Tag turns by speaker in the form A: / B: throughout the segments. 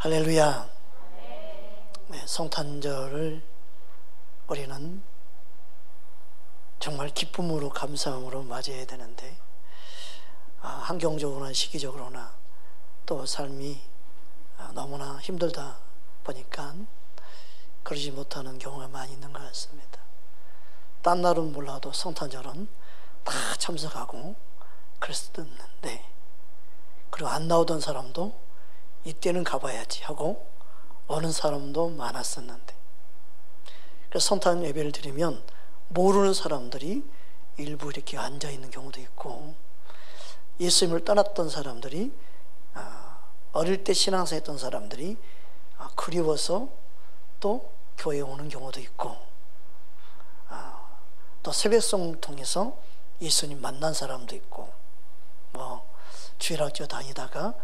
A: 할렐루야. 네, 성탄절을 우리는 정말 기쁨으로 감사함으로 맞이해야 되는데 환경적으로나 시기적으로나 또 삶이 너무나 힘들다 보니까 그러지 못하는 경우가 많이 있는 것 같습니다. 딴 날은 몰라도 성탄절은 다 참석하고 그랬었는데, 그리고 안 나오던 사람도 이때는 가봐야지 하고 오는 사람도 많았었는데, 그래서 성탄 예배를 드리면 모르는 사람들이 일부 이렇게 앉아있는 경우도 있고, 예수님을 떠났던 사람들이 어릴 때 신앙생활 했던 사람들이 그리워서 또 교회에 오는 경우도 있고, 또 새벽송을 통해서 예수님 만난 사람도 있고, 주일학교 다니다가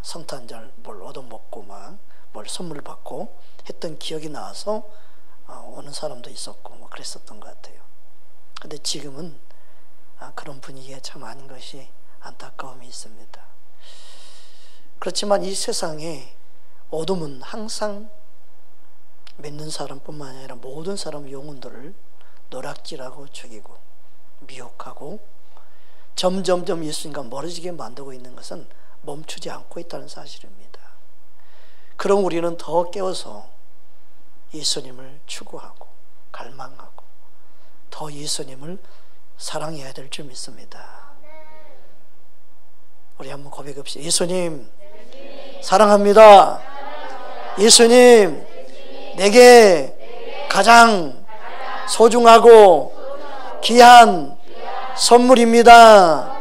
A: 성탄절 뭘 얻어먹고 막 뭘 선물 받고 했던 기억이 나와서 오는 사람도 있었고 그랬었던 것 같아요. 근데 지금은 그런 분위기가 참 아닌 것이 안타까움이 있습니다. 그렇지만 이 세상에 어둠은 항상 믿는 사람뿐만 아니라 모든 사람 영혼들을 노략질하고 죽이고 미혹하고 점점점 예수님과 멀어지게 만들고 있는 것은 멈추지 않고 있다는 사실입니다. 그럼 우리는 더 깨어서 예수님을 추구하고 갈망하고 더 예수님을 사랑해야 될 줄 믿습니다. 우리 한번 고백합시다. 예수님 사랑합니다. 예수님 내게 가장 소중하고 귀한 선물입니다.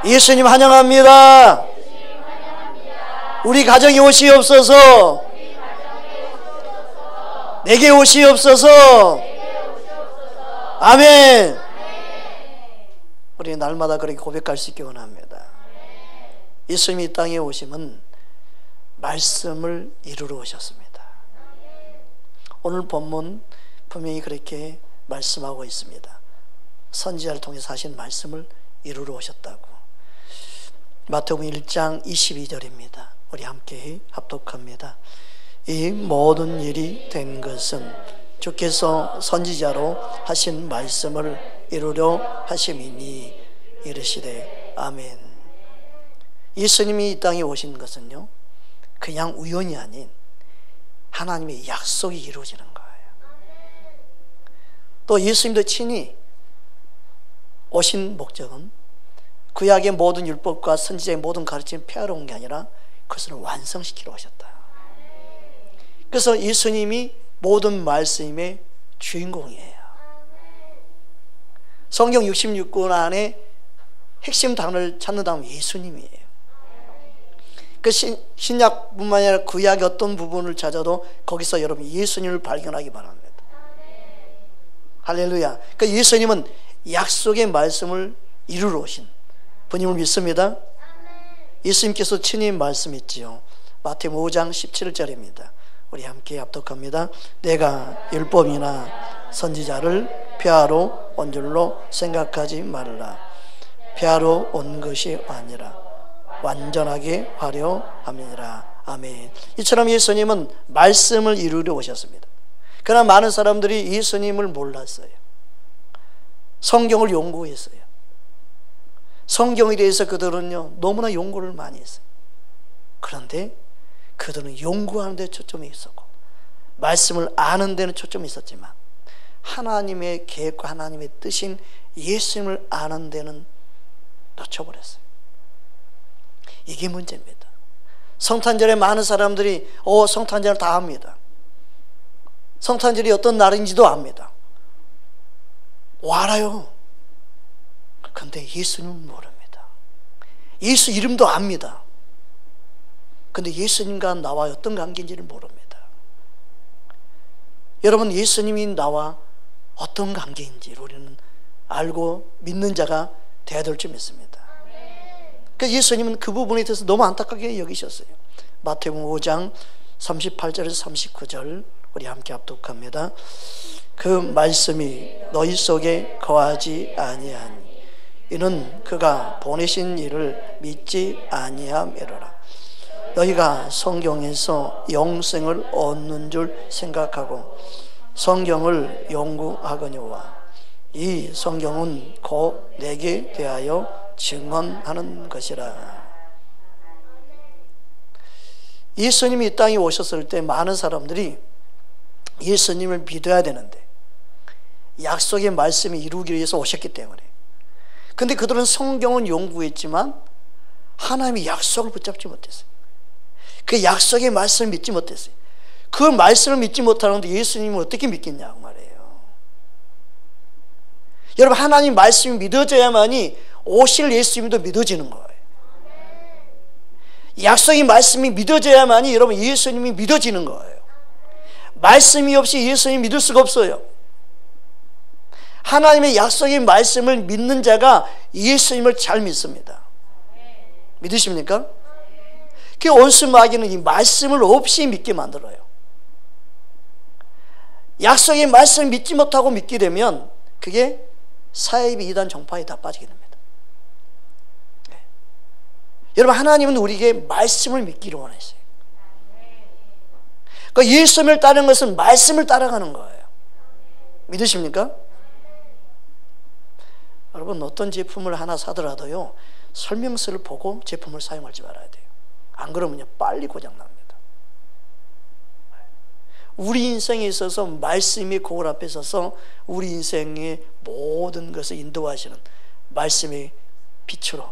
A: 예수님 환영합니다. 우리 가정에 오시옵소서. 내게 오시옵소서. 아멘. 우리 날마다 그렇게 고백할 수 있기 원합니다. 예수님이 이 땅에 오심은 말씀을 이루러 오셨습니다. 오늘 본문 분명히 그렇게 말씀하고 있습니다. 선지자를 통해서 하신 말씀을 이루러 오셨다고. 마태복음 1장 22절입니다. 우리 함께 합독합니다. 이 모든 일이 된 것은 주께서 선지자로 하신 말씀을 이루려 하심이니 이르시되 아멘. 예수님이 이 땅에 오신 것은요, 그냥 우연이 아닌 하나님의 약속이 이루어지는 거예요. 또 예수님도 친히 오신 목적은 구약의 모든 율법과 선지자의 모든 가르침을 폐하러 온 게 아니라 그것을 완성시키러 오셨다. 그래서 예수님이 모든 말씀의 주인공이에요. 성경 66권 안에 핵심 단어를 찾는다면 예수님이에요. 그 신약뿐만 아니라 구약의 어떤 부분을 찾아도 거기서 여러분 예수님을 발견하기 바랍니다. 할렐루야. 그 예수님은 약속의 말씀을 이루러 오신 분임을 믿습니다. 예수님께서 친히 말씀했지요. 마태복음 5장 17절입니다. 우리 함께 합독합니다. 내가 율법이나 선지자를 폐하러 온 줄로 생각하지 말라. 폐하러 온 것이 아니라 완전하게 하려 함이니라. 아멘. 이처럼 예수님은 말씀을 이루려 오셨습니다. 그러나 많은 사람들이 예수님을 몰랐어요. 성경을 연구했어요. 성경에 대해서 그들은요 너무나 연구를 많이 했어요. 그런데 그들은 연구하는 데 초점이 있었고 말씀을 아는 데는 초점이 있었지만 하나님의 계획과 하나님의 뜻인 예수님을 아는 데는 놓쳐버렸어요. 이게 문제입니다. 성탄절에 많은 사람들이 성탄절을 다 압니다. 성탄절이 어떤 날인지도 압니다. 알아요. 근데 예수님은 모릅니다. 예수 이름도 압니다. 근데 예수님과 나와 어떤 관계인지를 모릅니다. 여러분, 예수님이 나와 어떤 관계인지를 우리는 알고 믿는 자가 되어야 될 줄 믿습니다. 그래서 예수님은 그 부분에 대해서 너무 안타깝게 여기셨어요. 마태복음 5장 38절에서 39절 우리 함께 합독합니다. 그 말씀이 너희 속에 거하지 아니하니 이는 그가 보내신 이를 믿지 아니함이로라. 너희가 성경에서 영생을 얻는 줄 생각하고 성경을 연구하거니와 이 성경은 곧 내게 대하여 증언하는 것이라. 예수님이 이 땅에 오셨을 때 많은 사람들이 예수님을 믿어야 되는데 약속의 말씀이 이루기 위해서 오셨기 때문에, 근데 그들은 성경은 연구했지만 하나님의 약속을 붙잡지 못했어요. 그 약속의 말씀을 믿지 못했어요. 그 말씀을 믿지 못하는데 예수님을 어떻게 믿겠냐고 말이에요. 여러분, 하나님 말씀이 믿어져야만이 오실 예수님도 믿어지는 거예요. 약속의 말씀이 믿어져야만이 여러분 예수님이 믿어지는 거예요. 말씀이 없이 예수님 믿을 수가 없어요. 하나님의 약속의 말씀을 믿는 자가 예수님을 잘 믿습니다. 믿으십니까? 그 온수 마귀는 이 말씀을 없이 믿게 만들어요. 약속의 말씀을 믿지 못하고 믿게 되면 그게 사이비 이단 정파에 다 빠지게 됩니다. 네. 여러분, 하나님은 우리에게 말씀을 믿기를 원하세요. 그러니까 예수님을 따르는 것은 말씀을 따라가는 거예요. 믿으십니까? 여러분, 어떤 제품을 하나 사더라도요, 설명서를 보고 제품을 사용하지 말아야 돼요. 안 그러면요 빨리 고장납니다. 우리 인생에 있어서 말씀이 거울 앞에 서서 우리 인생의 모든 것을 인도하시는 말씀의 빛으로,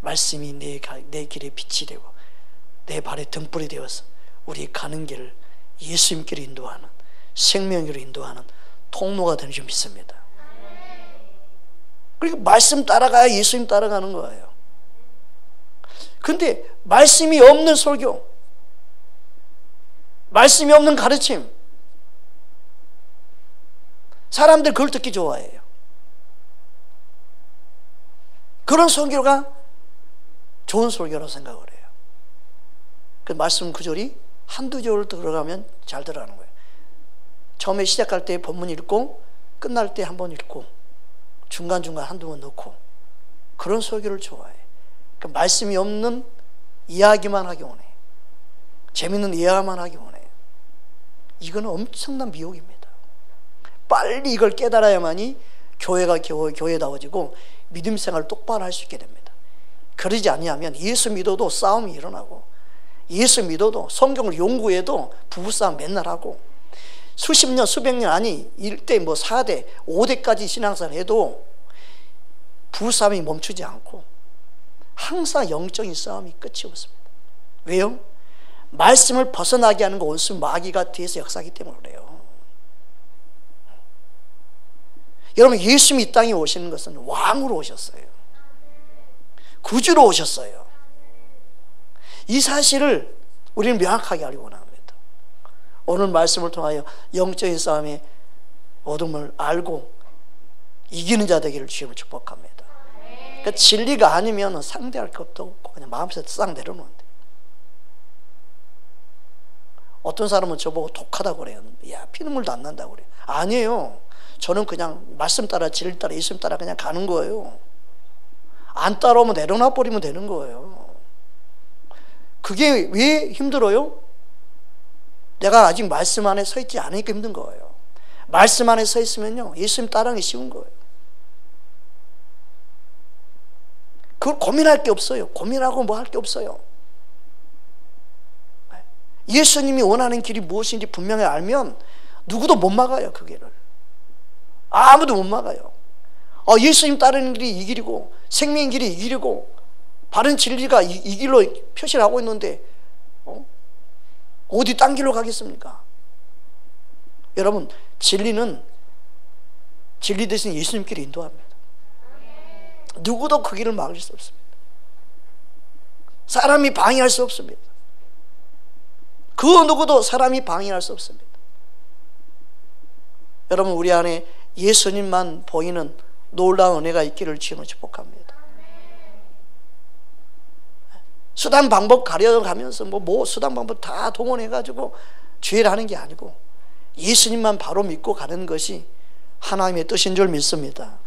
A: 말씀이 내 길에 빛이 되고 내 발에 등불이 되어서 우리 가는 길을 예수님께로 인도하는, 생명으로 인도하는 통로가 되는 줄 믿습니다. 그리고 말씀 따라가야 예수님 따라가는 거예요. 근데 말씀이 없는 설교, 말씀이 없는 가르침, 사람들 그걸 듣기 좋아해요. 그런 설교가 좋은 설교라고 생각을 해요. 그 말씀 구절이 한두 절 들어가면 잘 들어가는 거예요. 처음에 시작할 때 본문 읽고 끝날 때 한 번 읽고 중간중간 한두 번 넣고, 그런 설교를 좋아해. 그러니까 말씀이 없는 이야기만 하기 원해. 재밌는 이야기만 하기 원해. 이거는 엄청난 미혹입니다. 빨리 이걸 깨달아야만이 교회가 교회다워지고 믿음 생활을 똑바로 할 수 있게 됩니다. 그러지 않으면 예수 믿어도 싸움이 일어나고, 예수 믿어도 성경을 연구해도 부부싸움 맨날 하고, 수십 년 수백 년, 아니 1대 뭐 4대 5대까지 신앙생활 해도 부부싸움이 멈추지 않고 항상 영적인 싸움이 끝이 없습니다. 왜요? 말씀을 벗어나게 하는 거 온수 마귀가 뒤에서 역사하기 때문에 그래요. 여러분, 예수님이 이 땅에 오시는 것은 왕으로 오셨어요. 구주로 오셨어요. 이 사실을 우리는 명확하게 알기 원합니다. 오늘 말씀을 통하여 영적인 싸움의 어둠을 알고 이기는 자 되기를 주님을 축복합니다. 그러니까 진리가 아니면 상대할 것도 없고 그냥 마음속에 싹 내려놓는데, 어떤 사람은 저보고 독하다고 그래요. 야, 피눈물도 안 난다고 그래요. 아니에요. 저는 그냥 말씀 따라 진리 따라 예수님 따라 그냥 가는 거예요. 안 따라오면 내려놔 버리면 되는 거예요. 그게 왜 힘들어요? 내가 아직 말씀 안에 서 있지 않으니까 힘든 거예요. 말씀 안에 서 있으면요 예수님 따라하기 쉬운 거예요. 그걸 고민할 게 없어요. 고민하고 뭐 할 게 없어요. 예수님이 원하는 길이 무엇인지 분명히 알면 누구도 못 막아요. 그 길을 아무도 못 막아요. 예수님 따르는 길이 이 길이고 생명의 길이 이 길이고 바른 진리가 이 길로 표시를 하고 있는데 어디 딴 길로 가겠습니까? 여러분, 진리는 진리 대신 예수님께로 인도합니다. 누구도 그 길을 막을 수 없습니다. 사람이 방해할 수 없습니다. 그 누구도 사람이 방해할 수 없습니다. 여러분, 우리 안에 예수님만 보이는 놀라운 은혜가 있기를 주님을 축복합니다. 수단 방법 가려가면서 뭐 수단 방법 다 동원해가지고 주의를 하는 게 아니고 예수님만 바로 믿고 가는 것이 하나님의 뜻인 줄 믿습니다.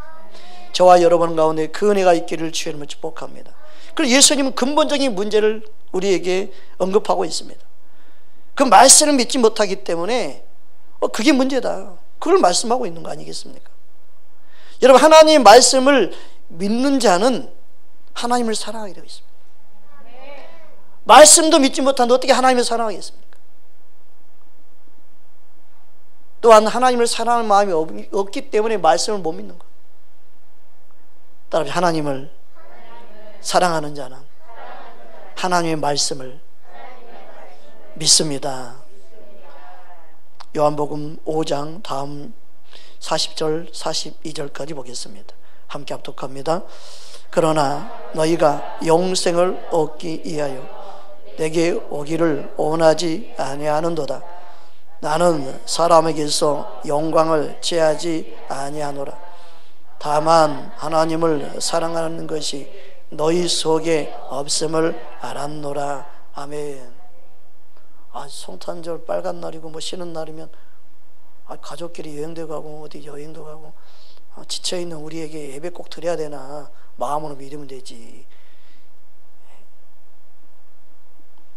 A: 저와 여러분 가운데 그 은혜가 있기를 주님을 축복합니다. 그리고 예수님은 근본적인 문제를 우리에게 언급하고 있습니다. 그 말씀을 믿지 못하기 때문에 그게 문제다. 그걸 말씀하고 있는 거 아니겠습니까? 여러분, 하나님의 말씀을 믿는 자는 하나님을 사랑하게 되어 있습니다. 말씀도 믿지 못하는데 어떻게 하나님을 사랑하겠습니까? 또한 하나님을 사랑하는 마음이 없기 때문에 말씀을 못 믿는 거예요. 따라서 하나님을 사랑하는 자는 하나님의 말씀을 믿습니다. 요한복음 5장 다음 40절 42절까지 보겠습니다. 함께 합독합니다. 그러나 너희가 영생을 얻기 위하여 내게 오기를 원하지 아니하는도다. 나는 사람에게서 영광을 취하지 아니하노라. 다만 하나님을 사랑하는 것이 너희 속에 없음을 알았노라. 아멘. 성탄절 빨간 날이고 뭐 쉬는 날이면 가족끼리 여행도 가고 어디 여행도 가고 지쳐있는 우리에게 예배 꼭 드려야 되나? 마음으로 믿으면 되지.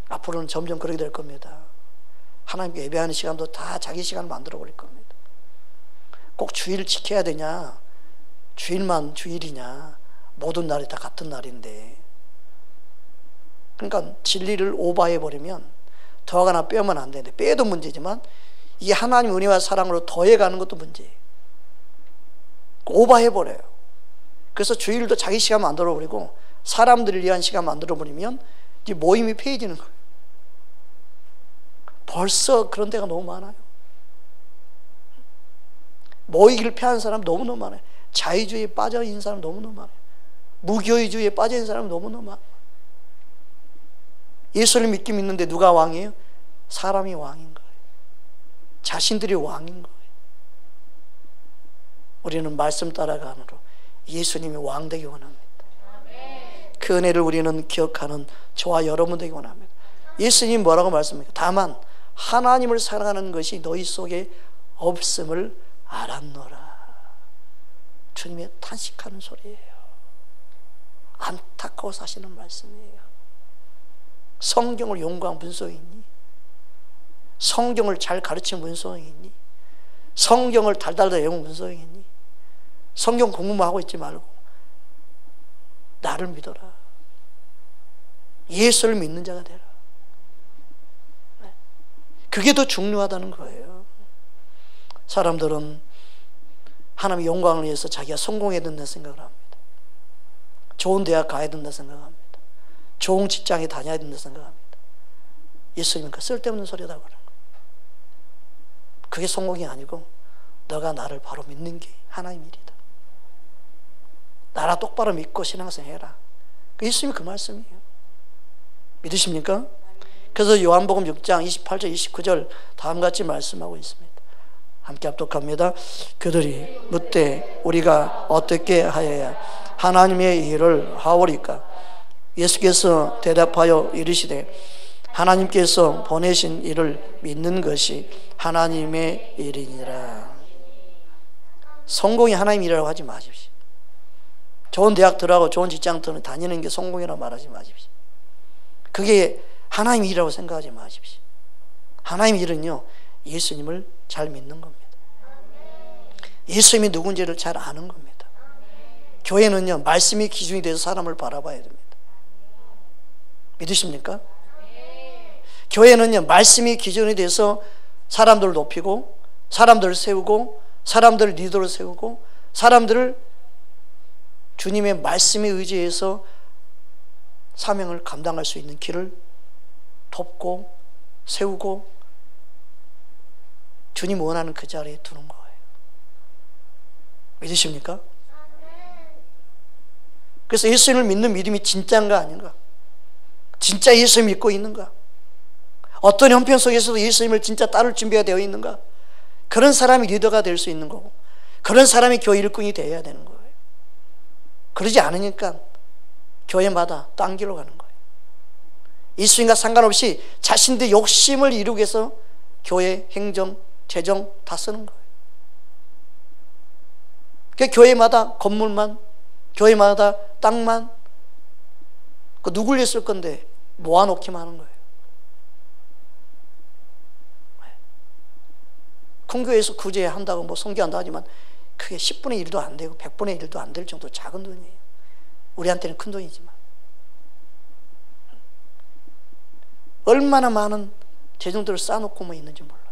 A: 앞으로는 점점 그렇게 될 겁니다. 하나님께 예배하는 시간도 다 자기 시간을 만들어 버릴 겁니다. 꼭 주일 지켜야 되냐? 주일만 주일이냐? 모든 날이 다 같은 날인데. 그러니까 진리를 오버해 버리면 더하거나 빼면 안 되는데, 빼도 문제지만 이게 하나님 은혜와 사랑으로 더해가는 것도 문제예요. 오버해 버려요. 그래서 주일도 자기 시간 만들어 버리고 사람들을 위한 시간 만들어 버리면 이제 모임이 폐해지는 거예요. 벌써 그런 데가 너무 많아요. 모이기를 피하는 사람 너무너무 많아요. 자유주의에 빠져 있는 사람 너무너무 많아요. 무교의주의에 빠져 있는 사람 너무너무 많아요. 예수를 믿는데 누가 왕이에요? 사람이 왕인 거예요. 자신들이 왕인 거예요. 우리는 말씀 따라가느로 예수님이 왕 되기 원합니다. 그 은혜를 우리는 기억하는 저와 여러분 되기 원합니다. 예수님 뭐라고 말씀합니까? 다만 하나님을 사랑하는 것이 너희 속에 없음을 알았노라. 주님의 탄식하는 소리예요. 안타까워 사시는 말씀이에요. 성경을 연구한 분석이 있니? 성경을 잘 가르친 분석이 있니? 성경을 달달달 외운 분석이 있니? 성경 공부만 하고 있지 말고 나를 믿어라. 예수를 믿는 자가 되라. 그게 더 중요하다는 거예요. 사람들은 하나님의 영광을 위해서 자기가 성공해야 된다 생각을 합니다. 좋은 대학 가야 된다 생각합니다. 좋은 직장에 다녀야 된다 생각합니다. 예수님은 그 쓸데없는 소리다 그러는 거예요. 그게 성공이 아니고 너가 나를 바로 믿는 게 하나님 일이다. 나라 똑바로 믿고 신앙생활 해라. 예수님이 그 말씀이에요. 믿으십니까? 그래서 요한복음 6장 28절 29절 다음같이 말씀하고 있습니다. 함께 합독합니다. 그들이 묻되 우리가 어떻게 하여야 하나님의 일을 하오리까? 예수께서 대답하여 이르시되 하나님께서 보내신 일을 믿는 것이 하나님의 일이니라. 성공이 하나님 일이라고 하지 마십시오. 좋은 대학 들어가고 좋은 직장 다니는 게 성공이라고 말하지 마십시오. 그게 하나님 일이라고 생각하지 마십시오. 하나님 일은요, 예수님을 잘 믿는 겁니다. 예수님이 누군지를 잘 아는 겁니다. 교회는요, 말씀이 기준이 돼서 사람을 바라봐야 됩니다. 믿으십니까? 교회는요, 말씀이 기준이 돼서 사람들을 높이고 사람들을 세우고 사람들을 리더로 세우고 사람들을 주님의 말씀에 의지해서 사명을 감당할 수 있는 길을 돕고 세우고 주님 원하는 그 자리에 두는 거예요. 믿으십니까? 그래서 예수님을 믿는 믿음이 진짜인가 아닌가? 진짜 예수 믿고 있는가? 어떤 형편 속에서도 예수님을 진짜 따를 준비가 되어 있는가? 그런 사람이 리더가 될 수 있는 거고 그런 사람이 교회 일꾼이 되어야 되는 거예요. 그러지 않으니까 교회마다 딴 길로 가는 거예요. 예수님과 상관없이 자신들의 욕심을 이루기 위해서 교회 행정, 재정 다 쓰는 거예요. 그러니까 교회마다 건물만, 교회마다 땅만, 그 누굴 했을 건데 모아놓기만 하는 거예요. 큰 교회에서 구제한다고 뭐 선교한다 하지만 그게 10분의 1도 안 되고 100분의 1도 안 될 정도로 작은 돈이에요. 우리한테는 큰 돈이지만 얼마나 많은 재정들을 쌓아놓고만 있는지 몰라요.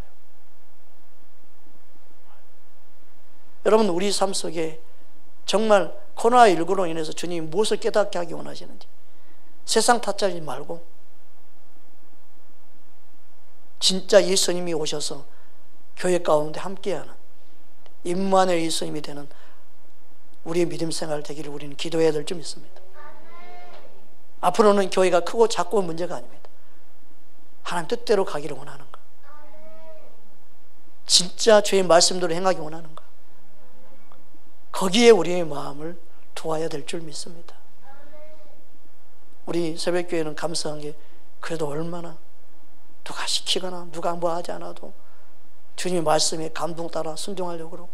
A: 여러분, 우리 삶 속에 정말 코로나19로 인해서 주님이 무엇을 깨닫게 하기 원하시는지, 세상 탓하지 말고 진짜 예수님이 오셔서 교회 가운데 함께하는 임마누엘 예수님이 되는 우리의 믿음 생활 되기를 우리는 기도해야 될 줄 믿습니다. 앞으로는 교회가 크고 작고 문제가 아닙니다. 하나님 뜻대로 가기를 원하는 것, 진짜 주의 말씀대로 행하기 원하는 것, 거기에 우리의 마음을 두어야 될 줄 믿습니다. 우리 새벽교회는 감사한 게 그래도 얼마나 누가 시키거나 누가 뭐 하지 않아도 주님의 말씀에 감동 따라 순종하려고 그러고,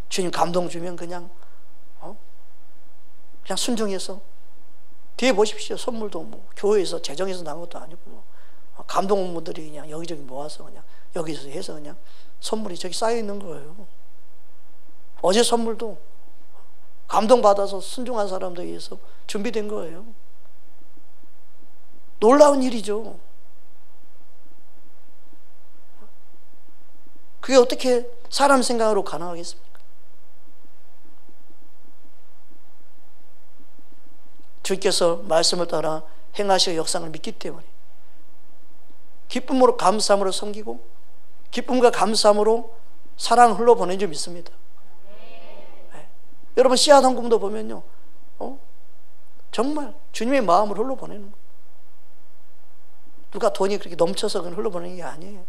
A: 주님 감동 주면 그냥 순종해서, 뒤에 보십시오. 선물도 뭐 교회에서 재정에서 나온 것도 아니고 뭐 감동원분들이 그냥 여기저기 모아서 그냥 여기서 해서 그냥 선물이 저기 쌓여 있는 거예요. 어제 선물도 감동받아서 순종한 사람들에 의해서 준비된 거예요. 놀라운 일이죠. 그게 어떻게 사람 생각으로 가능하겠습니까? 주께서 말씀을 따라 행하시고 역사를 믿기 때문에 기쁨으로 감사함으로 섬기고 기쁨과 감사함으로 사랑을 흘러보낸 줄 믿습니다. 네. 여러분, 씨앗 헌금도 보면요, 정말 주님의 마음을 흘러보내는 거예요. 누가 돈이 그렇게 넘쳐서 그냥 흘러보내는 게 아니에요.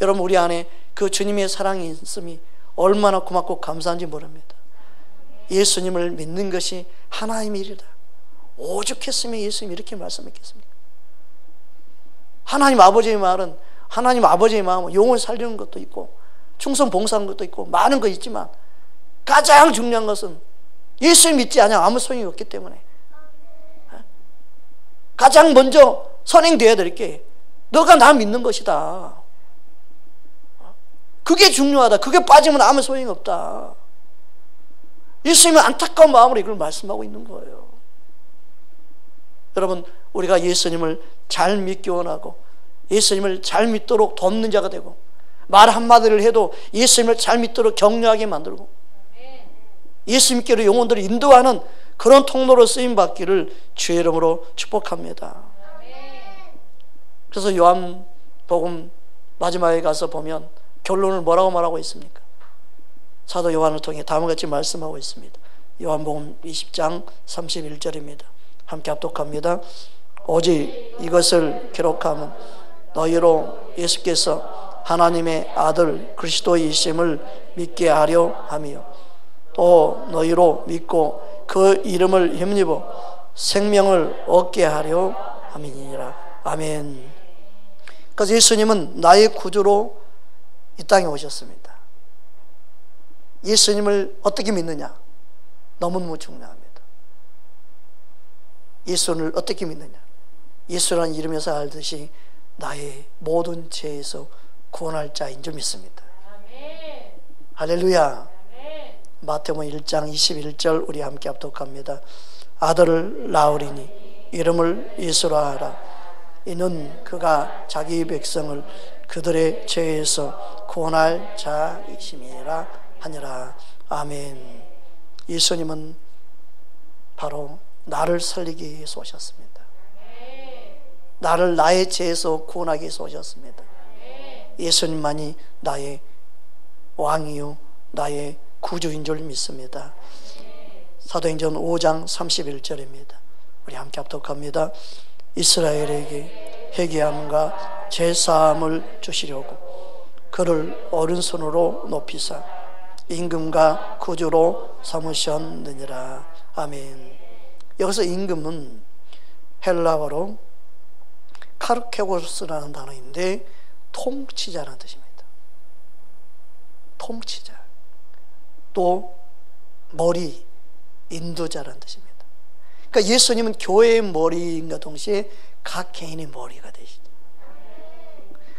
A: 여러분, 우리 안에 그 주님의 사랑이 있음이 얼마나 고맙고 감사한지 모릅니다. 예수님을 믿는 것이 하나님의 일이다. 오죽했으면 예수님이 이렇게 말씀했겠습니까? 하나님 아버지의 말은, 하나님 아버지의 마음은 영혼 살리는 것도 있고 충성 봉사하는 것도 있고 많은 거 있지만 가장 중요한 것은 예수님 믿지 않으면 아무 소용이 없기 때문에 가장 먼저 선행되어야 될 게 너가 나 믿는 것이다. 그게 중요하다. 그게 빠지면 아무 소용이 없다. 예수님은 안타까운 마음으로 이걸 말씀하고 있는 거예요. 여러분, 우리가 예수님을 잘 믿기 원하고 예수님을 잘 믿도록 돕는 자가 되고 말 한마디를 해도 예수님을 잘 믿도록 격려하게 만들고 예수님께로 영혼들을 인도하는 그런 통로로 쓰임받기를 주의 이름으로 축복합니다. 그래서 요한복음 마지막에 가서 보면 결론을 뭐라고 말하고 있습니까? 사도 요한을 통해 다음과 같이 말씀하고 있습니다. 요한복음 20장 31절입니다. 함께 합독합니다. 오직 이것을 기록하면 너희로 예수께서 하나님의 아들 그리스도이심을 믿게 하려 함이요 또 너희로 믿고 그 이름을 힘입어 생명을 얻게 하려 함이니라. 아멘. 그래서 예수님은 나의 구주로 이 땅에 오셨습니다. 예수님을 어떻게 믿느냐? 너무너무 중요합니다. 예수를 어떻게 믿느냐? 예수라는 이름에서 알듯이 나의 모든 죄에서 구원할 자인 줄 믿습니다. 아멘. 할렐루야. 아멘. 마태복음 1장 21절 우리 함께 합독합니다. 아들을 낳으리니 이름을 예수라 하라. 이는 그가 자기 백성을 그들의 죄에서 구원할 자이심이라 하니라. 아멘. 예수님은 바로 나를 살리기 위해서 오셨습니다. 나를 나의 죄에서 구원하기 위해서 오셨습니다. 예수님만이 나의 왕이요 나의 구주인 줄 믿습니다. 사도행전 5장 31절입니다. 우리 함께 합독합니다. 이스라엘에게 회개함과 제사함을 주시려고 그를 오른손으로 높이사 임금과 구주로 삼으셨느니라. 아멘. 여기서 임금은 헬라어로 카르케고스라는 단어인데 통치자라는 뜻입니다. 통치자. 또 머리, 인도자라는 뜻입니다. 그러니까 예수님은 교회의 머리인과 동시에 각 개인의 머리가 되시죠.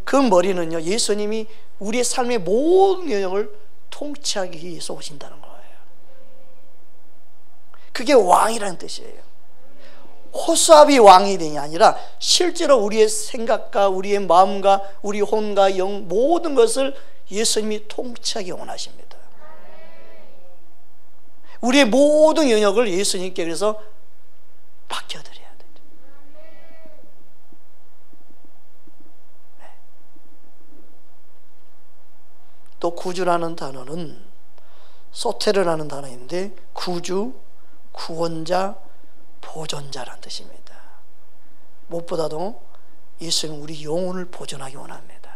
A: 그 머리는요, 예수님이 우리의 삶의 모든 영역을 통치하기 위해서 오신다는 거예요. 그게 왕이라는 뜻이에요. 호수아비 왕이 되는 게 아니라 실제로 우리의 생각과 우리의 마음과 우리 혼과 영 모든 것을 예수님이 통치하기 원하십니다. 우리의 모든 영역을 예수님께 그래서 맡겨드려야 되죠. 네. 또 구주라는 단어는 소테르라는 단어인데 구주, 구원자, 보존자라는 뜻입니다. 무엇보다도 예수는 우리 영혼을 보존하기 원합니다.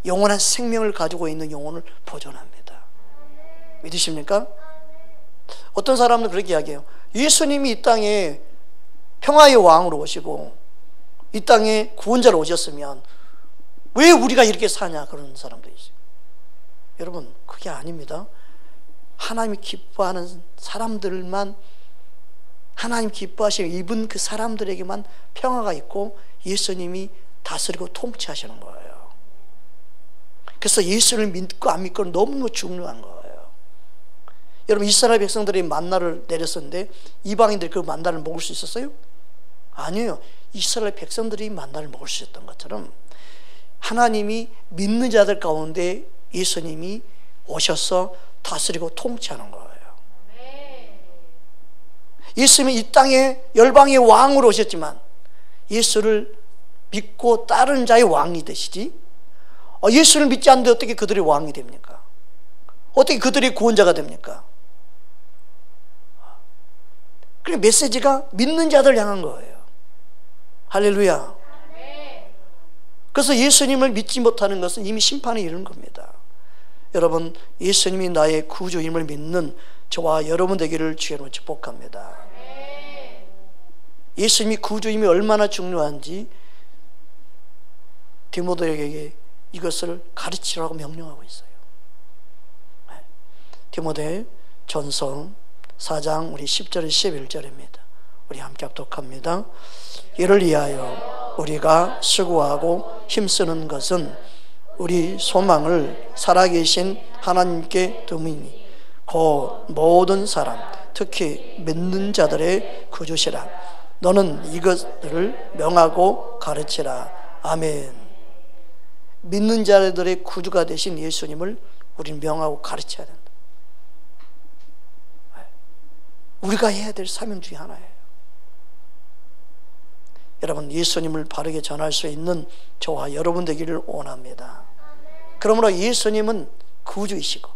A: 영원한 생명을 가지고 있는 영혼을 보존합니다. 믿으십니까? 어떤 사람은 그렇게 이야기해요. 예수님이 이 땅에 평화의 왕으로 오시고 이 땅에 구원자로 오셨으면 왜 우리가 이렇게 사냐, 그런 사람도 있어요. 여러분, 그게 아닙니다. 하나님이 기뻐하는 사람들만, 하나님 기뻐하시고 입은 그 사람들에게만 평화가 있고 예수님이 다스리고 통치하시는 거예요. 그래서 예수를 믿고 안 믿고는 너무 중요한 거예요. 여러분, 이스라엘 백성들이 만나를 내렸었는데 이방인들이 그 만나를 먹을 수 있었어요? 아니에요. 이스라엘 백성들이 만나를 먹을 수 있었던 것처럼 하나님이 믿는 자들 가운데 예수님이 오셔서 다스리고 통치하는 거예요. 예수님이 이 땅에 열방의 왕으로 오셨지만 예수를 믿고 따르는 자의 왕이 되시지, 예수를 믿지 않는데 어떻게 그들이 왕이 됩니까? 어떻게 그들이 구원자가 됩니까? 그래, 메시지가 믿는 자들 향한 거예요. 할렐루야. 그래서 예수님을 믿지 못하는 것은 이미 심판에 이르는 겁니다. 여러분, 예수님이 나의 구주임을 믿는 저와 여러분 되기를 주의로 축복합니다. 예수님이 구주임이 얼마나 중요한지 디모데에게 이것을 가르치라고 명령하고 있어요. 디모데 전서 4장 우리 10절 11절입니다. 우리 함께 합독합니다. 이를 위하여 우리가 수고하고 힘쓰는 것은 우리 소망을 살아계신 하나님께 둠이니 곧 모든 사람, 특히 믿는 자들의 구주시라. 너는 이것들을 명하고 가르치라. 아멘. 믿는 자들의 구주가 되신 예수님을 우리는 명하고 가르쳐야 된다. 우리가 해야 될 사명 중에 하나예요. 여러분, 예수님을 바르게 전할 수 있는 저와 여러분 되기를 원합니다. 그러므로 예수님은 구주이시고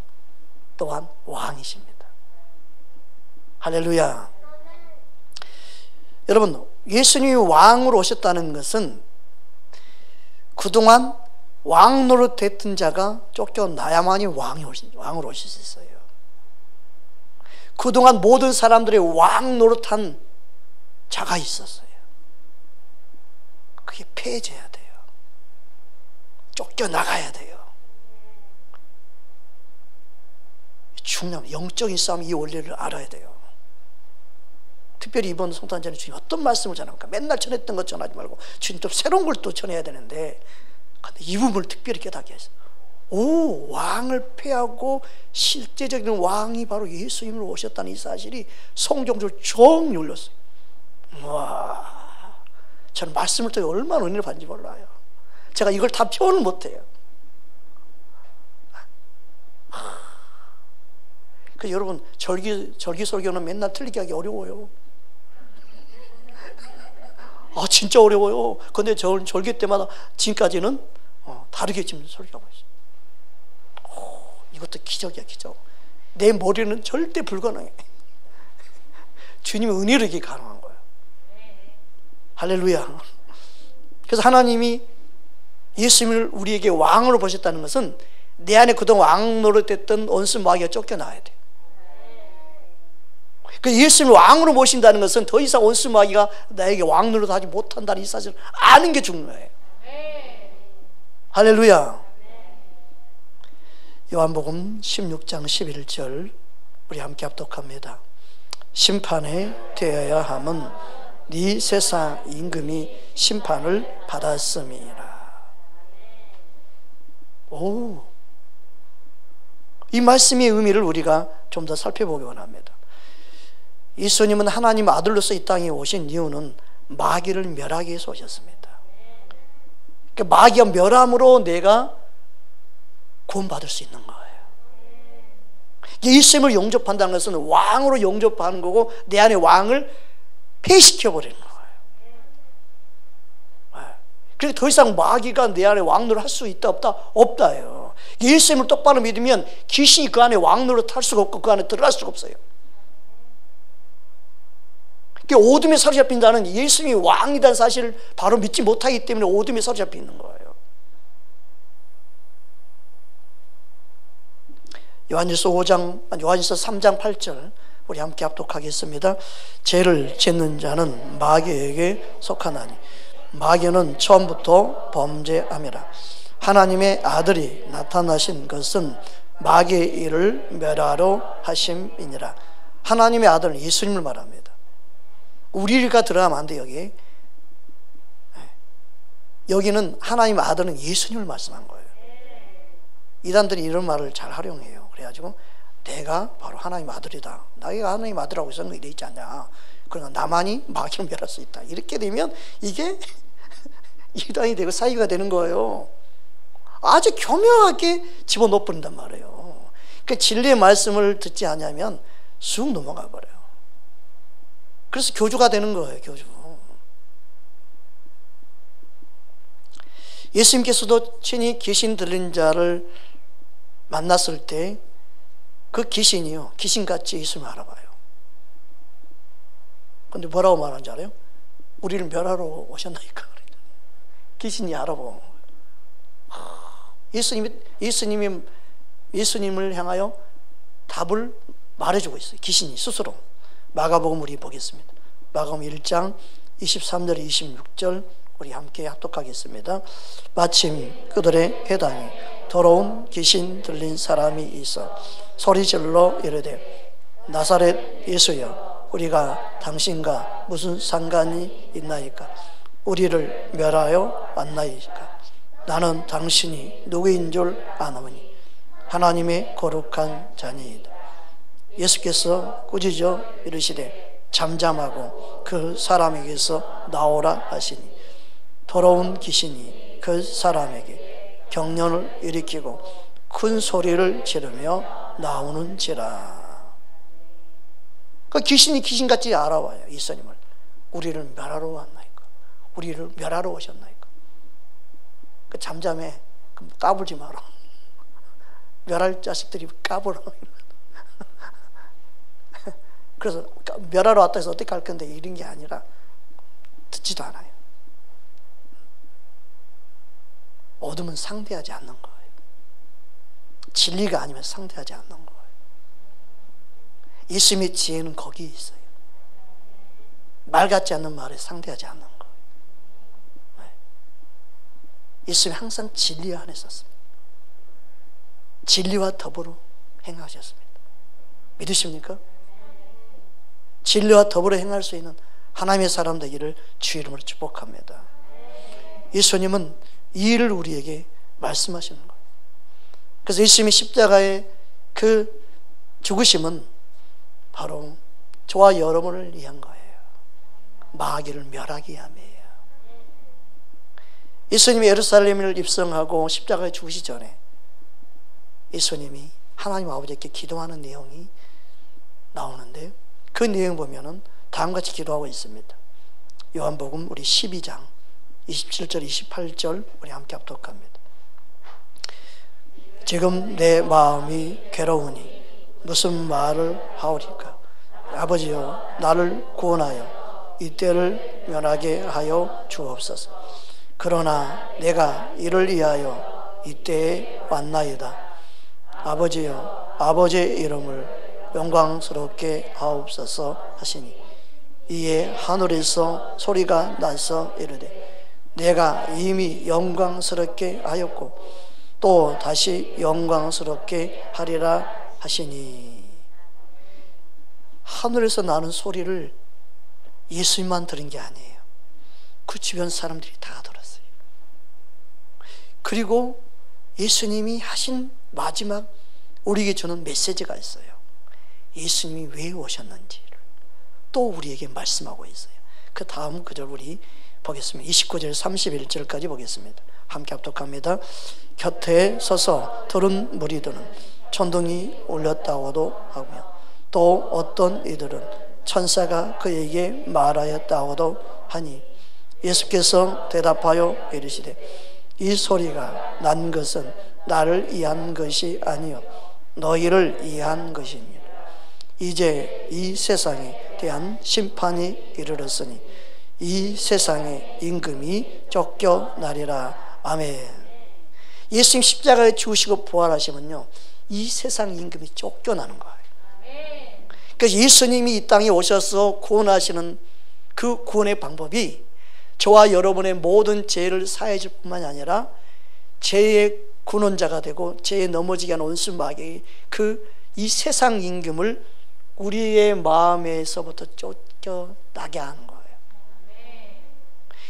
A: 또한 왕이십니다. 할렐루야. 여러분, 예수님이 왕으로 오셨다는 것은 그동안 왕 노릇했던 자가 쫓겨나야만이 왕으로 오실 수 있어요. 그동안 모든 사람들이 왕 노릇한 자가 있었어요. 그게 폐해져야 돼요. 쫓겨나가야 돼요. 중요한 영적인 싸움, 이 원리를 알아야 돼요. 특별히 이번 성탄절에 주님 어떤 말씀을 전합니까? 맨날 전했던 것 전하지 말고 주님 좀 새로운 걸 또 전해야 되는데, 근데 이 부분을 특별히 깨닫게 했어요. 오, 왕을 폐하고 실제적인 왕이 바로 예수님으로 오셨다는 이 사실이 성경적으로 정 눌렸어요. 와, 저는 말씀을 또 얼마나 은혜를 받는지 몰라요. 제가 이걸 다 표현을 못해요. 그 여러분, 절기 설교는 맨날 틀리게 하기 어려워요. 아, 진짜 어려워요. 근데 절기 때마다 지금까지는 다르게 지금 설교하고 있어요. 이것도 기적이야, 기적. 내 머리는 절대 불가능해. 주님의 은혜로 이게 가능한 거예요. 할렐루야. 그래서 하나님이 예수님을 우리에게 왕으로 보셨다는 것은 내 안에 그동안 왕 노릇했던 원수 마귀가 쫓겨나야 돼. 그 예수님을 왕으로 모신다는 것은 더 이상 원수 마귀가 나에게 왕 노릇하지 못한다는 이 사실을 아는 게 중요해요. 할렐루야. 요한복음 16장 11절 우리 함께 합독합니다. 심판에 되어야 함은 네 세상 임금이 심판을 받았음이라. 오, 이 말씀의 의미를 우리가 좀 더 살펴보기 원합니다. 예수님은 하나님 아들로서 이 땅에 오신 이유는 마귀를 멸하기 위해서 오셨습니다. 그러니까 마귀가 멸함으로 내가 구원받을 수 있는 거예요. 예수님을 영접한다는 것은 왕으로 영접하는 거고 내 안에 왕을 폐시켜버리는 거예요. 그러니까 더 이상 마귀가 내 안에 왕노를 할 수 있다 없다? 없다예요. 예수님을 똑바로 믿으면 귀신이 그 안에 왕노를 탈 수가 없고 그 안에 들어갈 수가 없어요. 그러니까 오둠에 사로잡힌 자는 예수님이 왕이라는 사실을 바로 믿지 못하기 때문에 오둠에 사로잡혀 있는 거예요. 요한일서 3장 8절 우리 함께 합독하겠습니다. 죄를 짓는 자는 마귀에게 속하나니 마귀는 처음부터 범죄함이라. 하나님의 아들이 나타나신 것은 마귀의 일을 멸하러 하심이니라. 하나님의 아들은 예수님을 말합니다. 우리가 들어가면 안 돼요. 여기는 하나님의 아들은 예수님을 말씀한 거예요. 이단들이 이런 말을 잘 활용해요. 그래가지고 내가 바로 하나님 아들이다, 나가 하나님 아들이라고 생각이 돼 있지 않냐, 그러니까 나만이 마귀를 멸할 수 있다, 이렇게 되면 이게 이단이 되고 사이가 되는 거예요. 아주 교묘하게 집어넣어 버린단 말이에요. 그러니까 진리의 말씀을 듣지 않으면 쑥 넘어가 버려요. 그래서 교주가 되는 거예요. 교주. 예수님께서도 친히 귀신 들린 자를 만났을 때 그 귀신이요, 귀신같이 예수님을 알아봐요. 근데 뭐라고 말하는지 알아요? 우리를 멸하러 오셨나니까. 귀신이 알아보는 거예요. 예수님을 향하여 답을 말해주고 있어요. 귀신이 스스로. 마가복음 우리 보겠습니다. 마가복음 1장 23절 26절 우리 함께 합독하겠습니다. 마침 그들의 회당에 더러운 귀신 들린 사람이 있어 소리질러 이르되 나사렛 예수여, 우리가 당신과 무슨 상관이 있나이까? 우리를 멸하여 왔나이까? 나는 당신이 누구인 줄 아노니 하나님의 거룩한 자니이다. 예수께서 꾸짖어 이르시되 잠잠하고 그 사람에게서 나오라 하시니 더러운 귀신이 그 사람에게 경련을 일으키고 큰 소리를 지르며 나오는지라. 그 귀신이 귀신같이 알아와요. 예수님을. 우리를 멸하러 왔나이까? 우리를 멸하러 오셨나이까? 그 잠잠해. 그럼 까불지 마라. 멸할 자식들이 까불어. 그래서 멸하러 왔다 해서 어떻게 할 건데 이런 게 아니라 듣지도 않아요. 어둠은 상대하지 않는 거예요. 진리가 아니면 상대하지 않는 거예요. 예수님의 지혜는 거기에 있어요. 말 같지 않는 말에 상대하지 않는 거예요. 예수님이 항상 진리 안에 있었습니다. 진리와 더불어 행하셨습니다. 믿으십니까? 진리와 더불어 행할 수 있는 하나님의 사람 되기를 주의 이름으로 축복합니다. 예수님은 이 일을 우리에게 말씀하시는 거예요. 그래서 예수님이 십자가의 그 죽으심은 바로 저와 여러분을 위한 거예요. 마귀를 멸하기 위함이에요. 예수님이 예루살렘을 입성하고 십자가에 죽으시 전에 예수님이 하나님 아버지께 기도하는 내용이 나오는데 그 내용 보면은 다음같이 기도하고 있습니다. 요한복음 우리 12장 27절 28절 우리 함께 합독합니다. 지금 내 마음이 괴로우니 무슨 말을 하오리까? 아버지여, 나를 구원하여 이때를 면하게 하여 주옵소서. 그러나 내가 이를 위하여 이때에 왔나이다. 아버지여, 아버지의 이름을 영광스럽게 하옵소서 하시니 이에 하늘에서 소리가 나서 이르되 내가 이미 영광스럽게 하였고 또 다시 영광스럽게 하리라 하시니. 하늘에서 나는 소리를 예수님만 들은 게 아니에요. 그 주변 사람들이 다 들었어요. 그리고 예수님이 하신 마지막 우리에게 주는 메시지가 있어요. 예수님이 왜 오셨는지를 또 우리에게 말씀하고 있어요. 그 다음 구절 우리 보겠습니다. 29절 31절까지 보겠습니다. 함께 합독합니다. 곁에 서서 들은 무리들은 천둥이 울렸다고도 하고요, 또 어떤 이들은 천사가 그에게 말하였다고도 하니 예수께서 대답하여 이르시되 이 소리가 난 것은 나를 이해한 것이 아니요 너희를 이해한 것이니 이제 이 세상에 대한 심판이 이르렀으니 이 세상의 임금이 쫓겨나리라. 아멘. 예수님 십자가에 죽으시고 부활하시면요, 이 세상 임금이 쫓겨나는 거예요. 그래서 예수님이 이 땅에 오셔서 구원하시는 그 구원의 방법이 저와 여러분의 모든 죄를 사해 줄 뿐만이 아니라 죄의 근원자가 되고 죄에 넘어지게 하는 원수 마귀의 이 세상 임금을 우리의 마음에서부터 쫓겨나게 하는 거예요.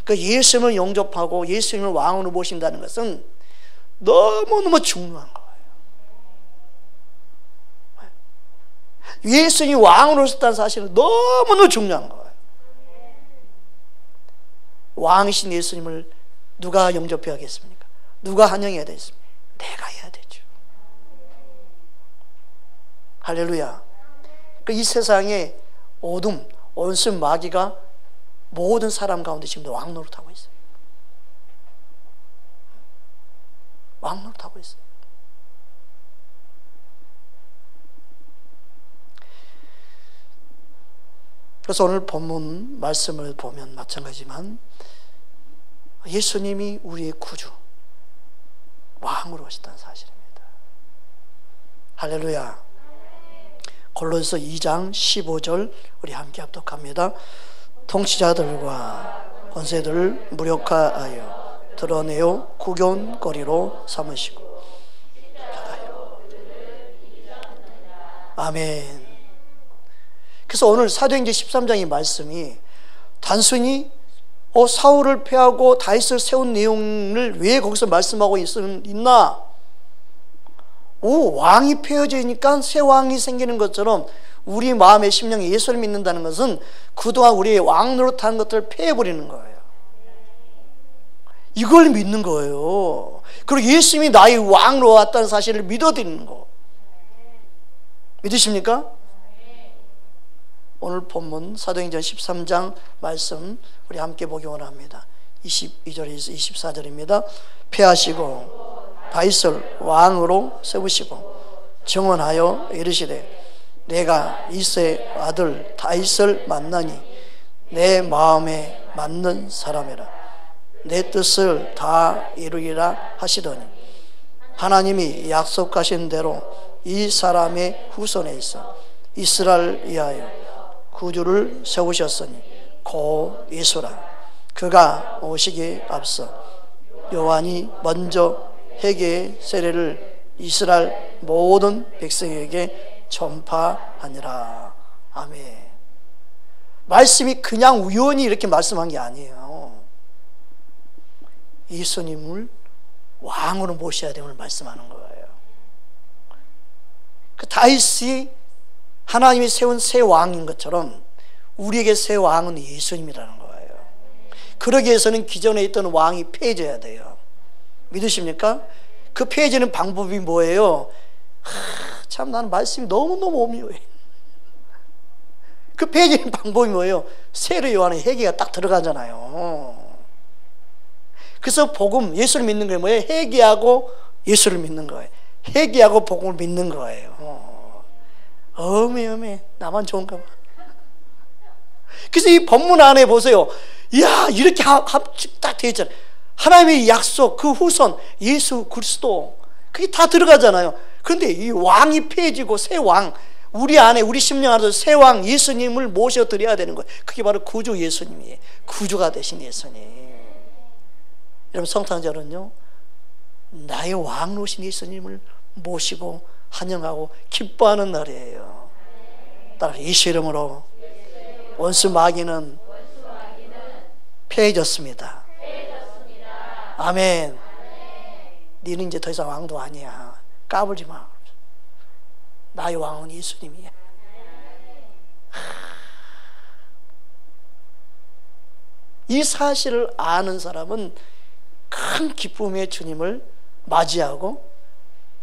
A: 그러니까 예수님을 영접하고 예수님을 왕으로 모신다는 것은 너무너무 중요한 거예요. 예수님이 왕으로 섰다는 사실은 너무너무 중요한 거예요. 왕이신 예수님을 누가 영접해야 하겠습니까? 누가 환영해야 되겠습니까? 내가 해야 되죠. 할렐루야. 이 세상에 어둠, 원수 마귀가 모든 사람 가운데 지금도 왕노릇하고 있어요. 왕노릇하고 있어요. 그래서 오늘 본문 말씀을 보면 마찬가지지만 예수님이 우리의 구주, 왕으로 오셨다는 사실입니다. 할렐루야. 골로새서 2장 15절 우리 함께 합독합니다. 통치자들과 권세들을 무력화하여 드러내어 구경거리로 삼으시고 받아요. 아멘. 그래서 오늘 사도행전 13장의 말씀이 단순히 사울을 패하고 다윗을 세운 내용을 왜 거기서 말씀하고 있나? 왕이 폐허지니까 새 왕이 생기는 것처럼 우리 마음의 심령에 예수를 믿는다는 것은 그동안 우리의 왕 노릇하는 것들을 폐해버리는 거예요. 이걸 믿는 거예요. 그리고 예수님이 나의 왕으로 왔다는 사실을 믿어드리는 거. 믿으십니까? 오늘 본문 사도행전 13장 말씀 우리 함께 보기 원합니다. 22절에서 24절입니다. 패하시고 다윗을 왕으로 세우시고 증언하여 이르시되 내가 이새의 아들 다윗을 만나니 내 마음에 맞는 사람이라 내 뜻을 다 이루리라 하시더니 하나님이 약속하신 대로 이 사람의 후손에 있어 이스라엘을 위하여 구주를 세우셨으니 곧 예수라. 그가 오시기에 앞서 요한이 먼저 회개의 세례를 이스라엘 모든 백성에게 전파하니라. 아멘. 말씀이 그냥 우연히 이렇게 말씀한 게 아니에요. 예수님을 왕으로 모셔야 됨을 말씀하는 거예요. 그 다윗이 하나님이 세운 새 왕인 것처럼 우리에게 새 왕은 예수님이라는 거예요. 그러기 위해서는 기존에 있던 왕이 폐해져야 돼요. 믿으십니까? 그 폐해지는 방법이 뭐예요? 참 나는 말씀이 너무너무 오묘해. 그 폐해지는 방법이 뭐예요? 세례 요한의 회개가 딱 들어가잖아요. 그래서 복음, 예수를 믿는 게 뭐예요? 회개하고 예수를 믿는 거예요. 회개하고 복음을 믿는 거예요. 어메 나만 좋은가 봐. 그래서 이 본문 안에 보세요. 이야 이렇게 딱 되어 있잖아요. 하나님의 약속, 그 후손 예수 그리스도 그게 다 들어가잖아요. 그런데 이 왕이 폐해지고 새 왕, 우리 안에 우리 심령 안에서 새 왕 예수님을 모셔드려야 되는 거예요. 그게 바로 구주 예수님이에요. 구주가 되신 예수님. 여러분 성탄절은요 나의 왕으로 오신 예수님을 모시고 환영하고 기뻐하는 날이에요. 따라 예수 이름으로 원수 마귀는 패해졌습니다. 아멘. 너는 이제 더 이상 왕도 아니야. 까불지 마. 나의 왕은 예수님이야. 이 사실을 아는 사람은 큰 기쁨의 주님을 맞이하고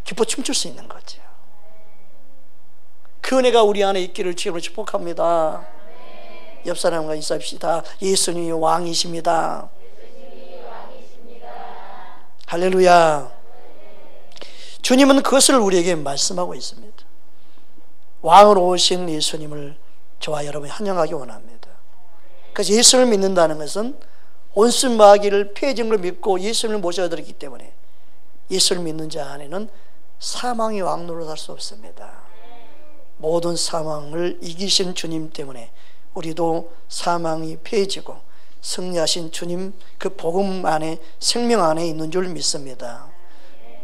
A: 기뻐 춤출 수 있는 거죠. 그 은혜가 우리 안에 있기를 주님으로 축복합니다. 옆 사람과 인사합시다. 예수님이 왕이십니다. 할렐루야. 주님은 그것을 우리에게 말씀하고 있습니다. 왕으로 오신 예수님을 저와 여러분이 환영하기 원합니다. 그래서 예수를 믿는다는 것은 원수 마귀를 패해진 걸 믿고 예수를 모셔드렸기 때문에 예수를 믿는 자 안에는 사망의 왕노릇 할 수 없습니다. 모든 사망을 이기신 주님 때문에 우리도 사망이 패해지고 승리하신 주님 그 복음 안에 생명 안에 있는 줄 믿습니다.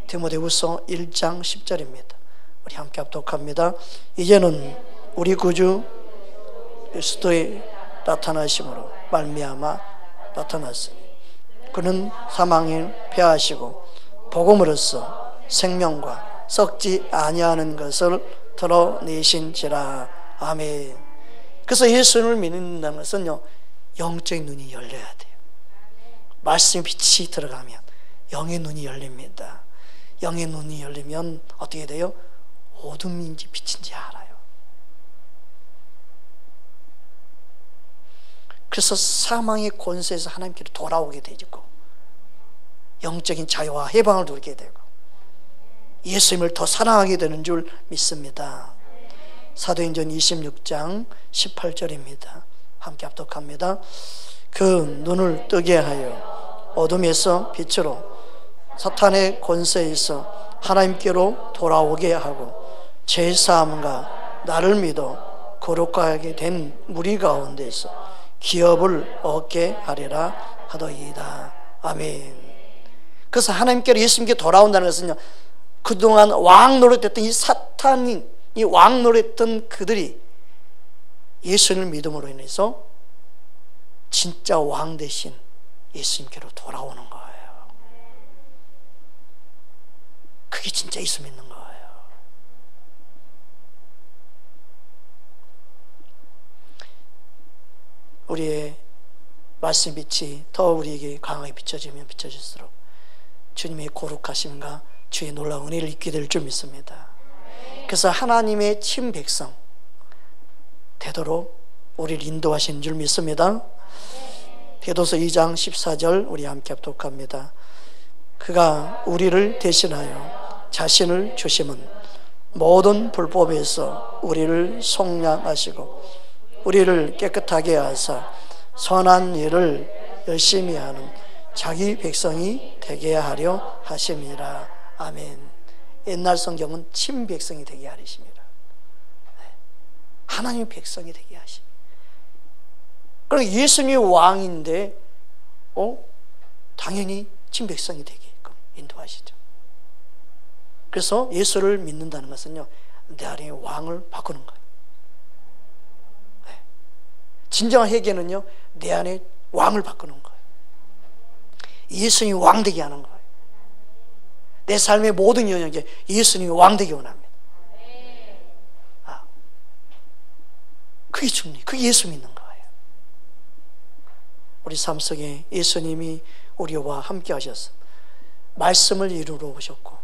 A: 디모데후서 1장 10절입니다. 우리 함께 합독합니다. 이제는 우리 구주 그리스도의 나타나심으로 말미암아 나타났으니 그는 사망을 패하시고 복음으로써 생명과 썩지 아니하는 것을 드러내신지라. 아멘. 그래서 예수를 믿는다는 것은요, 영적인 눈이 열려야 돼요. 말씀의 빛이 들어가면 영의 눈이 열립니다. 영의 눈이 열리면 어떻게 돼요? 어둠인지 빛인지 알아요. 그래서 사망의 권세에서 하나님께로 돌아오게 되고 영적인 자유와 해방을 누리게 되고 예수님을 더 사랑하게 되는 줄 믿습니다. 사도행전 26장 18절입니다. 함께 합독합니다. 그 눈을 뜨게 하여 어둠에서 빛으로 사탄의 권세에서 하나님께로 돌아오게 하고 죄사함과 나를 믿어 거룩하게 된 무리 가운데서 기업을 얻게 하리라 하더이다. 아멘. 그래서 하나님께로 예수님께 돌아온다는 것은요, 그동안 왕 노릇했던 이 사탄이 이 왕 노릇했던 그들이 예수님을 믿음으로 인해서 진짜 왕 대신 예수님께로 돌아오는 거예요. 그게 진짜 예수 믿는 거예요. 우리의 말씀 빛이 더 우리에게 강하게 비춰지면 비춰질수록 주님의 거룩하심과 주의 놀라운 은혜를 잊게 될 줄 믿습니다. 그래서 하나님의 친백성 되도록 우리를 인도하시는 줄 믿습니다. 디도서 2장 14절 우리 함께 합독합니다. 그가 우리를 대신하여 자신을 주심은 모든 불법에서 우리를 속량하시고 우리를 깨끗하게 하사 선한 일을 열심히 하는 자기 백성이 되게 하려 하심이라. 아멘. 옛날 성경은 친백성이 되게 하심이라. 하나님의 백성이 되게 하심. 그럼 예수님이 왕인데 당연히 친백성이 되게끔 인도하시죠. 그래서 예수를 믿는다는 것은요, 내 안에 왕을 바꾸는 거예요. 진정한 회개는요, 내 안에 왕을 바꾸는 거예요. 예수님이 왕되게 하는 거예요. 내 삶의 모든 영역에 예수님이 왕되게 원합니다. 그게 중리, 그게 예수 믿는 거예요. 우리 삶 속에 예수님이 우리와 함께 하셔서 말씀을 이루러 오셨고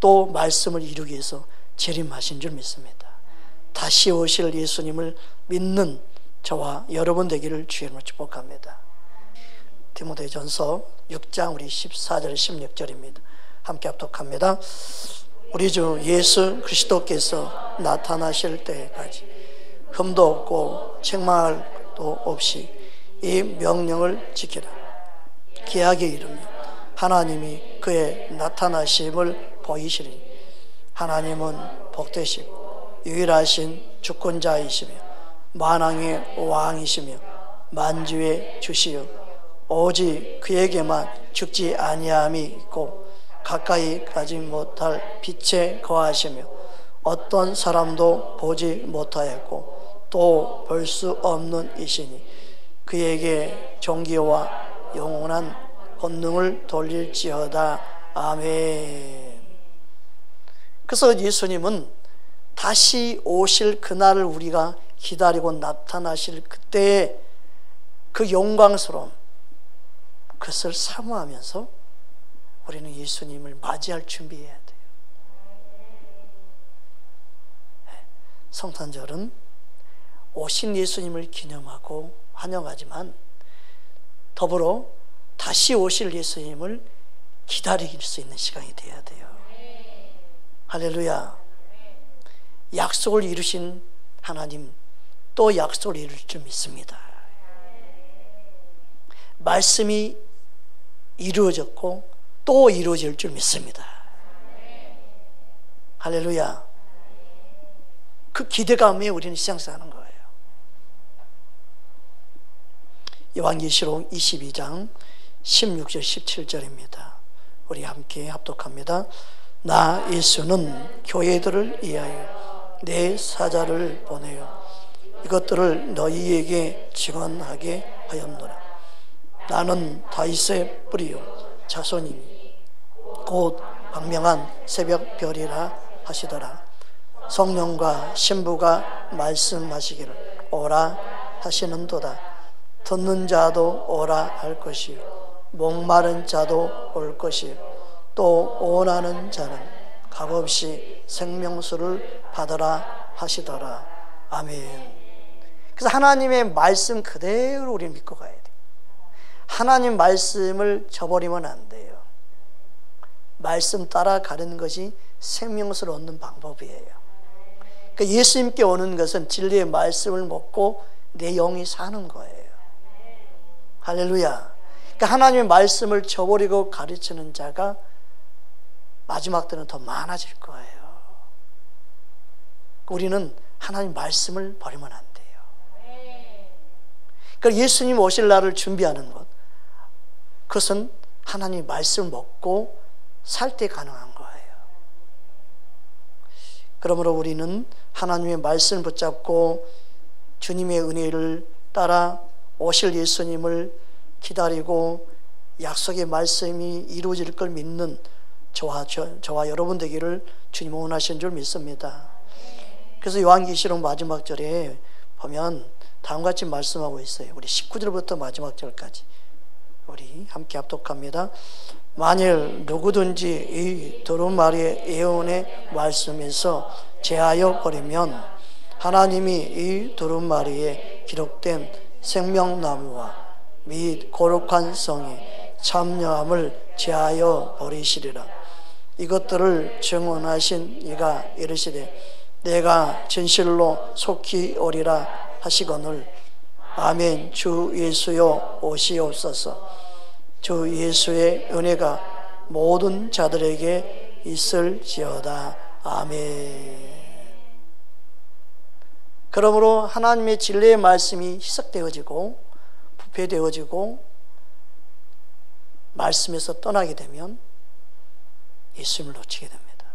A: 또 말씀을 이루기 위해서 재림하신 줄 믿습니다. 다시 오실 예수님을 믿는 저와 여러분 되기를 주님으로 축복합니다. 디모데전서 6장 우리 14절 16절입니다. 함께 합독합니다. 우리 주 예수 그리스도께서 나타나실 때까지 흠도 없고 책망할 것도 없이 이 명령을 지키라. 기약에 이르면 하나님이 그의 나타나심을 보이시리니 하나님은 복되시고 유일하신 주권자이시며 만왕의 왕이시며 만주의 주시요 오직 그에게만 죽지 아니함이 있고 가까이 가지 못할 빛에 거하시며 어떤 사람도 보지 못하였고 또 볼 수 없는 이시니 그에게 존귀와 영원한 권능을 돌릴지어다. 아멘. 그래서 예수님은 다시 오실 그날을 우리가 기다리고 나타나실 그때의 그 영광스러움, 그것을 사모하면서 우리는 예수님을 맞이할 준비해야 돼요. 성탄절은 오신 예수님을 기념하고 환영하지만 더불어 다시 오실 예수님을 기다릴 수 있는 시간이 돼야 돼요. 할렐루야. 약속을 이루신 하나님 또 약속을 이룰 줄 믿습니다. 말씀이 이루어졌고 또 이루어질 줄 믿습니다. 할렐루야. 그 기대감에 우리는 시장사하는 거예요. 요한계시록 22장 16절 17절입니다. 우리 함께 합독합니다. 나 예수는 교회들을 위하여 내 사자를 보내어 이것들을 너희에게 증언하게 하였노라. 나는 다윗의 뿌리요 자손이니 곧 광명한 새벽별이라 하시더라. 성령과 신부가 말씀하시기를 오라 하시는도다. 듣는 자도 오라 할 것이요 목마른 자도 올 것이요 또 원하는 자는 값없이 생명수를 받으라 하시더라. 아멘. 그래서 하나님의 말씀 그대로 우리 믿고 가야 돼요. 하나님 말씀을 저버리면 안 돼요. 말씀 따라가는 것이 생명수를 얻는 방법이에요. 그러니까 예수님께 오는 것은 진리의 말씀을 먹고 내 영이 사는 거예요. 할렐루야. 그러니까 하나님의 말씀을 저버리고 가르치는 자가 마지막 때는 더 많아질 거예요. 우리는 하나님 말씀을 버리면 안 돼요. 그러니까 예수님 오실 날을 준비하는 것, 그것은 하나님 말씀을 먹고 살 때 가능한 거예요. 그러므로 우리는 하나님의 말씀을 붙잡고 주님의 은혜를 따라 오실 예수님을 기다리고 약속의 말씀이 이루어질 걸 믿는 저와 여러분 되기를 주님 원하시는 줄 믿습니다. 그래서 요한계시록 마지막 절에 보면 다음과 같이 말씀하고 있어요. 우리 19절부터 마지막 절까지 우리 함께 합독합니다. 만일 누구든지 이 두루마리의 예언의 말씀에서 제하여 버리면 하나님이 이 두루마리에 기록된 생명나무와 및 거룩한 성에 참여함을 제하여 버리시리라. 이것들을 증언하신 이가 이르시되 내가 진실로 속히 오리라 하시거늘 아멘. 주 예수여 오시옵소서. 주 예수의 은혜가 모든 자들에게 있을지어다. 아멘. 그러므로 하나님의 진리의 말씀이 희석되어지고 부패되어지고 말씀에서 떠나게 되면 예수님을 놓치게 됩니다.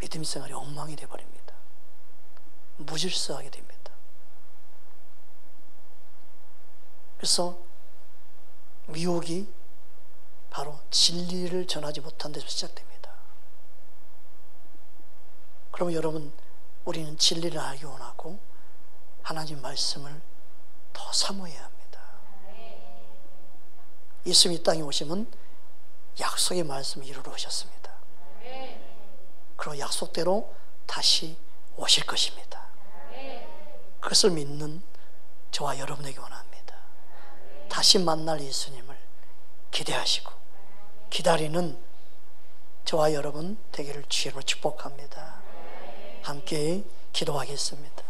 A: 믿음 생활이 엉망이 되어버립니다. 무질서하게 됩니다. 그래서 미혹이 바로 진리를 전하지 못한 데서 시작됩니다. 그러면 여러분, 우리는 진리를 알기 원하고 하나님 말씀을 더 사모해야 합니다. 예수님이 땅에 오시면 약속의 말씀을 이루러 오셨습니다. 그리고 약속대로 다시 오실 것입니다. 그것을 믿는 저와 여러분에게 원합니다. 다시 만날 예수님을 기대하시고 기다리는 저와 여러분 되기를 주님으로 축복합니다. 함께 기도하겠습니다.